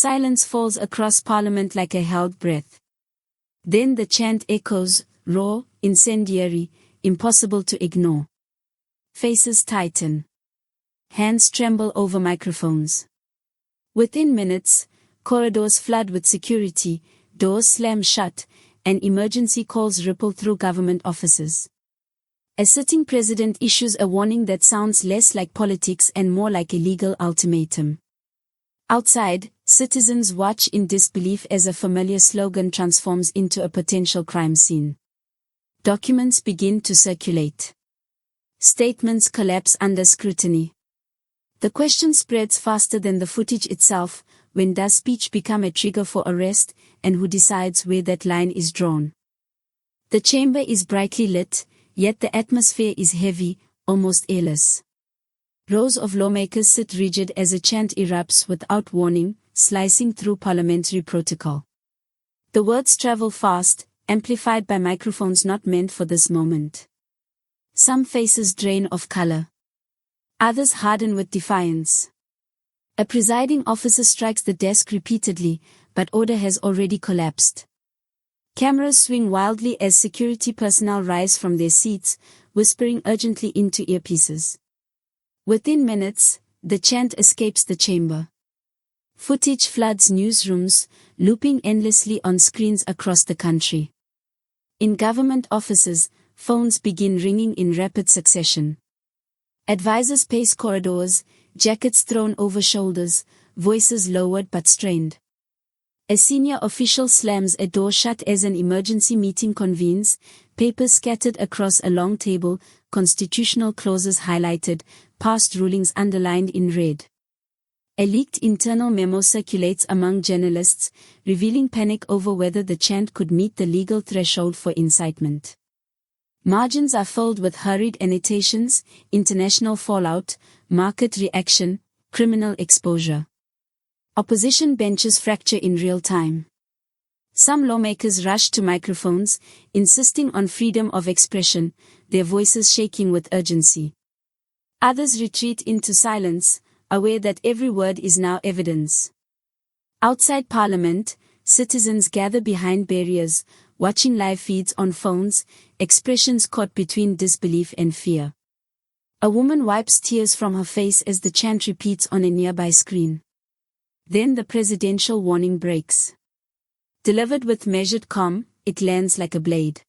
Silence falls across Parliament like a held breath. Then the chant echoes, raw, incendiary, impossible to ignore. Faces tighten. Hands tremble over microphones. Within minutes, corridors flood with security, doors slam shut, and emergency calls ripple through government offices. A sitting president issues a warning that sounds less like politics and more like a legal ultimatum. Outside, citizens watch in disbelief as a familiar slogan transforms into a potential crime scene. Documents begin to circulate. Statements collapse under scrutiny. The question spreads faster than the footage itself. When does speech become a trigger for arrest, and who decides where that line is drawn? The chamber is brightly lit, yet the atmosphere is heavy, almost airless. Rows of lawmakers sit rigid as a chant erupts without warning, slicing through parliamentary protocol. The words travel fast, amplified by microphones not meant for this moment. Some faces drain of color. Others harden with defiance. A presiding officer strikes the desk repeatedly, but order has already collapsed. Cameras swing wildly as security personnel rise from their seats, whispering urgently into earpieces. Within minutes, the chant escapes the chamber. Footage floods newsrooms, looping endlessly on screens across the country. In government offices, phones begin ringing in rapid succession. Advisors pace corridors, jackets thrown over shoulders, voices lowered but strained. A senior official slams a door shut as an emergency meeting convenes, papers scattered across a long table, constitutional clauses highlighted, past rulings underlined in red. A leaked internal memo circulates among journalists, revealing panic over whether the chant could meet the legal threshold for incitement. Margins are filled with hurried annotations, international fallout, market reaction, criminal exposure. Opposition benches fracture in real time. Some lawmakers rush to microphones, insisting on freedom of expression, their voices shaking with urgency. Others retreat into silence, aware that every word is now evidence. Outside Parliament, citizens gather behind barriers, watching live feeds on phones, expressions caught between disbelief and fear. A woman wipes tears from her face as the chant repeats on a nearby screen. Then the presidential warning breaks. Delivered with measured calm, it lands like a blade.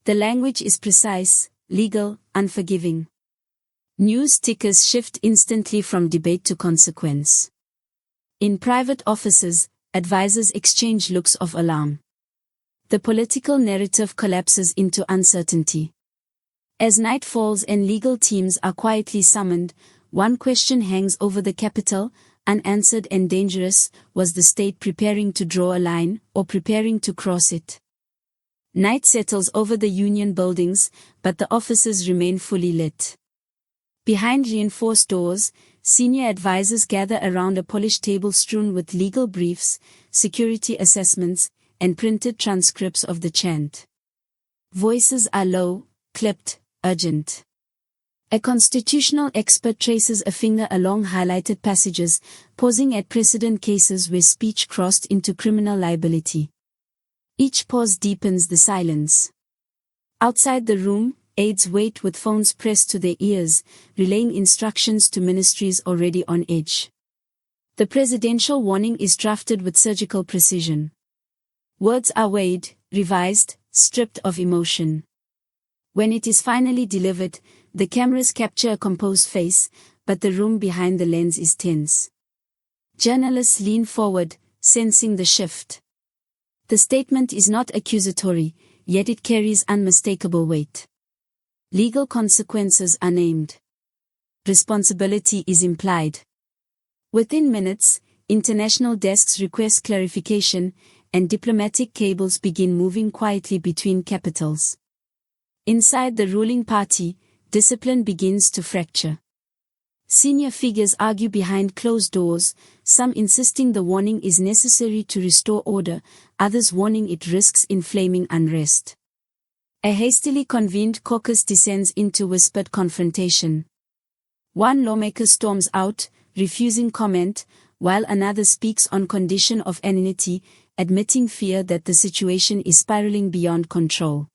The language is precise, legal, unforgiving. News tickers shift instantly from debate to consequence. In private offices, advisors exchange looks of alarm. The political narrative collapses into uncertainty. As night falls and legal teams are quietly summoned, one question hangs over the capital, unanswered and dangerous: was the state preparing to draw a line, or preparing to cross it? Night settles over the union buildings, but the offices remain fully lit. Behind reinforced doors, senior advisors gather around a polished table strewn with legal briefs, security assessments, and printed transcripts of the chant. Voices are low, clipped, urgent. A constitutional expert traces a finger along highlighted passages, pausing at precedent cases where speech crossed into criminal liability. Each pause deepens the silence. Outside the room, aides wait with phones pressed to their ears, relaying instructions to ministries already on edge. The presidential warning is drafted with surgical precision. Words are weighed, revised, stripped of emotion. When it is finally delivered, the cameras capture a composed face, but the room behind the lens is tense. Journalists lean forward, sensing the shift. The statement is not accusatory, yet it carries unmistakable weight. Legal consequences are named. Responsibility is implied. Within minutes, international desks request clarification, and diplomatic cables begin moving quietly between capitals. Inside the ruling party, discipline begins to fracture. Senior figures argue behind closed doors, some insisting the warning is necessary to restore order, others warning it risks inflaming unrest. A hastily convened caucus descends into whispered confrontation. One lawmaker storms out, refusing comment, while another speaks on condition of anonymity, admitting fear that the situation is spiraling beyond control.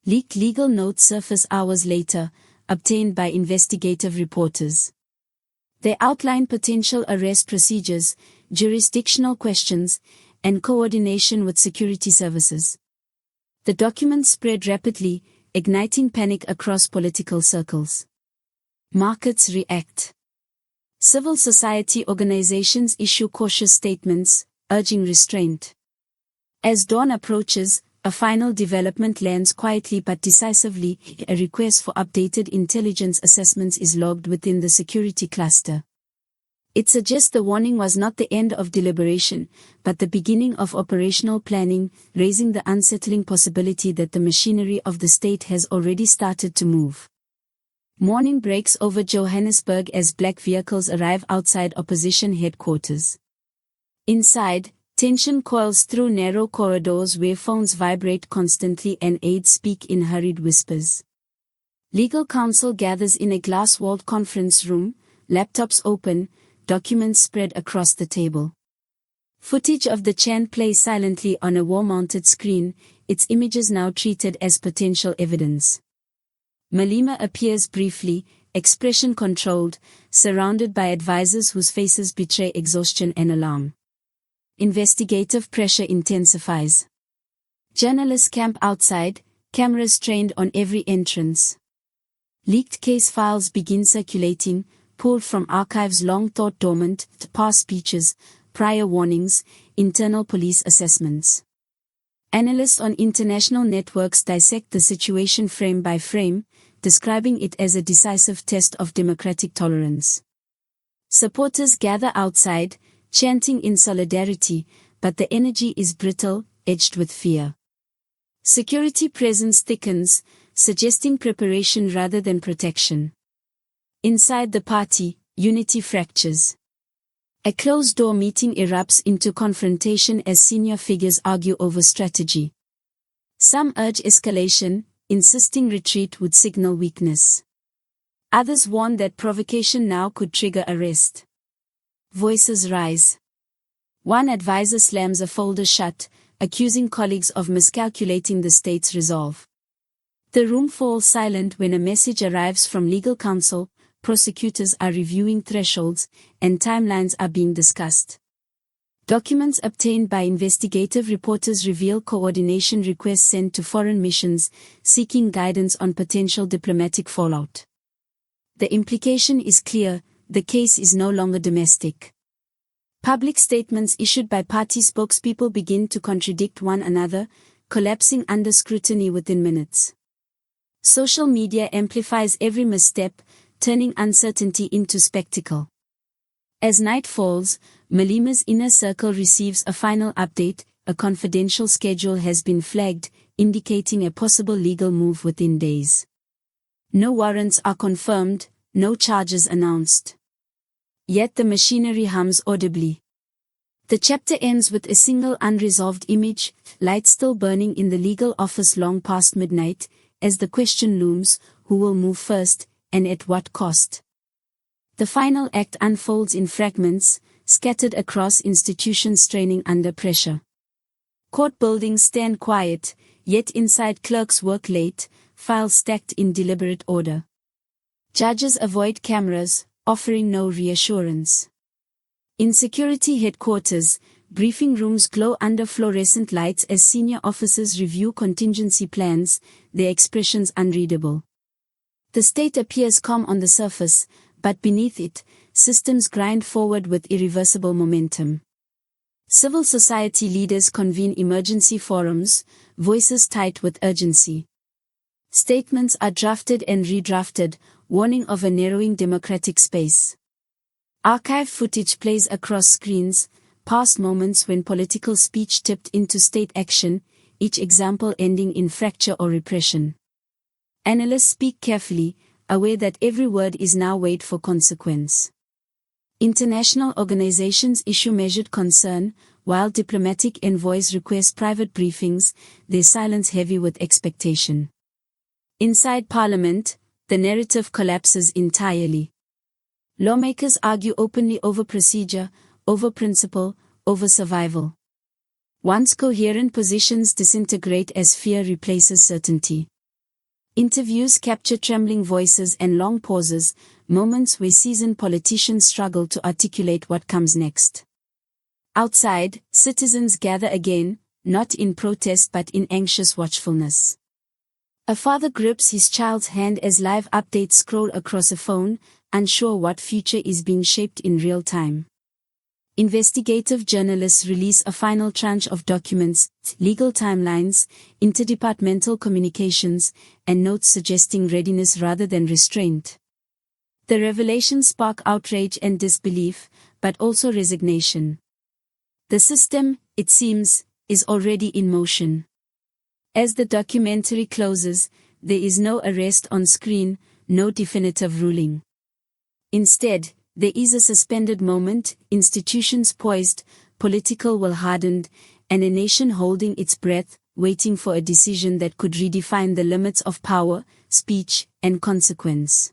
Leaked legal notes surface hours later, obtained by investigative reporters. They outline potential arrest procedures, jurisdictional questions, and coordination with security services. The documents spread rapidly, igniting panic across political circles. Markets react. Civil society organizations issue cautious statements, urging restraint. As dawn approaches, a final development lands quietly but decisively. A request for updated intelligence assessments is logged within the security cluster. It suggests the warning was not the end of deliberation, but the beginning of operational planning, raising the unsettling possibility that the machinery of the state has already started to move. Morning breaks over Johannesburg as black vehicles arrive outside opposition headquarters. Inside, tension coils through narrow corridors where phones vibrate constantly and aides speak in hurried whispers. Legal counsel gathers in a glass-walled conference room, laptops open, documents spread across the table. Footage of the Chant plays silently on a wall-mounted screen, its images now treated as potential evidence. Malema appears briefly, expression controlled, surrounded by advisors whose faces betray exhaustion and alarm. Investigative pressure intensifies. Journalists camp outside, cameras trained on every entrance. Leaked case files begin circulating, pulled from archives long thought dormant, past speeches, prior warnings, internal police assessments. Analysts on international networks dissect the situation frame by frame, describing it as a decisive test of democratic tolerance. Supporters gather outside, chanting in solidarity, but the energy is brittle, edged with fear. Security presence thickens, suggesting preparation rather than protection. Inside the party, unity fractures. A closed-door meeting erupts into confrontation as senior figures argue over strategy. Some urge escalation, insisting retreat would signal weakness. Others warn that provocation now could trigger arrest. Voices rise. One advisor slams a folder shut, accusing colleagues of miscalculating the state's resolve. The room falls silent when a message arrives from legal counsel. Prosecutors are reviewing thresholds, and timelines are being discussed. Documents obtained by investigative reporters reveal coordination requests sent to foreign missions, seeking guidance on potential diplomatic fallout. The implication is clear: the case is no longer domestic. Public statements issued by party spokespeople begin to contradict one another, collapsing under scrutiny within minutes. Social media amplifies every misstep, turning uncertainty into spectacle. As night falls, Malema's inner circle receives a final update: a confidential schedule has been flagged, indicating a possible legal move within days. No warrants are confirmed, no charges announced. Yet the machinery hums audibly. The chapter ends with a single unresolved image, light still burning in the legal office long past midnight, as the question looms: who will move first, and at what cost? The final act unfolds in fragments, scattered across institutions straining under pressure. Court buildings stand quiet, yet inside clerks work late, files stacked in deliberate order. Judges avoid cameras, offering no reassurance. In security headquarters, briefing rooms glow under fluorescent lights as senior officers review contingency plans, their expressions unreadable. The state appears calm on the surface, but beneath it, systems grind forward with irreversible momentum. Civil society leaders convene emergency forums, voices tight with urgency. Statements are drafted and redrafted, warning of a narrowing democratic space. Archive footage plays across screens, past moments when political speech tipped into state action, each example ending in fracture or repression. Analysts speak carefully, aware that every word is now weighed for consequence. International organizations issue measured concern, while diplomatic envoys request private briefings, their silence heavy with expectation. Inside Parliament, the narrative collapses entirely. Lawmakers argue openly over procedure, over principle, over survival. Once coherent positions disintegrate as fear replaces certainty. Interviews capture trembling voices and long pauses, moments where seasoned politicians struggle to articulate what comes next. Outside, citizens gather again, not in protest but in anxious watchfulness. A father grips his child's hand as live updates scroll across a phone, unsure what future is being shaped in real time. Investigative journalists release a final tranche of documents, legal timelines, interdepartmental communications, and notes suggesting readiness rather than restraint. The revelations spark outrage and disbelief, but also resignation. The system, it seems, is already in motion. As the documentary closes, there is no arrest on screen, no definitive ruling. Instead, there is a suspended moment, institutions poised, political will hardened, and a nation holding its breath, waiting for a decision that could redefine the limits of power, speech, and consequence.